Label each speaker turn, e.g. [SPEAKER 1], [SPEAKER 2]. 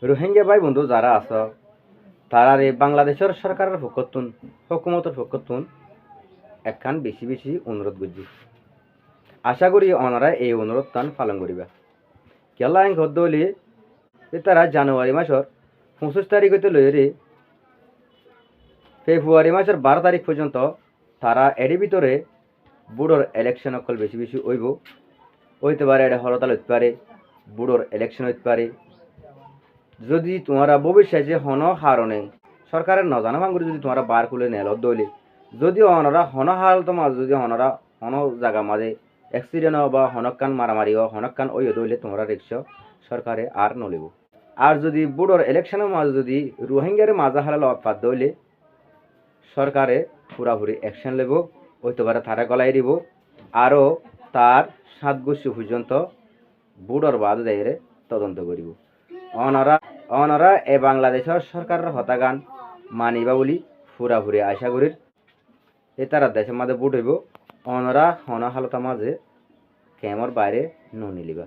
[SPEAKER 1] রোহিঙ্গা ভাই বন্ধু যারা আছ তারা বাংলাদেশের সরকারের পক্ষতুন হুকুমতের পক্ষতুন একখান বেশি বেশি অনুরোধ করছি। আশা করি ওনারা এই অনুরোধ তান পালন করিবা। কেলা আইন ঘর দলি তারা জানুয়ারি মাসের 25 তারিখ হইতে লইরে ফেব্রুয়ারি মাসের 12 তারিখ পর্যন্ত তারা এর ভিতরে বুড়োর ইলেকশন অকল বেশি বেশি হইব। হইতে পারে এটা হরতাল হইতে পারে, বুড়োর ইলেকশন হইতে পারে। যদি তোমরা ভবিষ্যতে হন হারণে সরকারের নজানা ভাঙ্গুরি যদি তোমরা বার খুলে নেল দইলে যদি অনরা হন হাল তোমার যদি অনরা হন জায়গা মাঝে অ্যাক্সিডেন্ট বা হনকান মারামারি হনকান ওই দইলে তোমরা রিক্স সরকারে আর নলিব। আর যদি বুড়োর ইলেকশনের মাঝে যদি রোহিঙ্গারে মাজা হালাল অৎপাত দইলে সরকারে পুরাপুরি অ্যাকশন নেব। হইতে পারে তারা গলাই দিব আরও তার 7 গোষ্ঠী পর্যন্ত বুড়োর বাদ যাইরে তদন্ত করিব। অনরা অনরা এ বাংলাদেশের সরকারের হতাগান মানিবা বলি পুরাপুরি আশা করির। এ তারা দেশের মাঝে বুট হইব অনরা হন হালতা মাঝে কেমর বাইরে নুনিলিবা।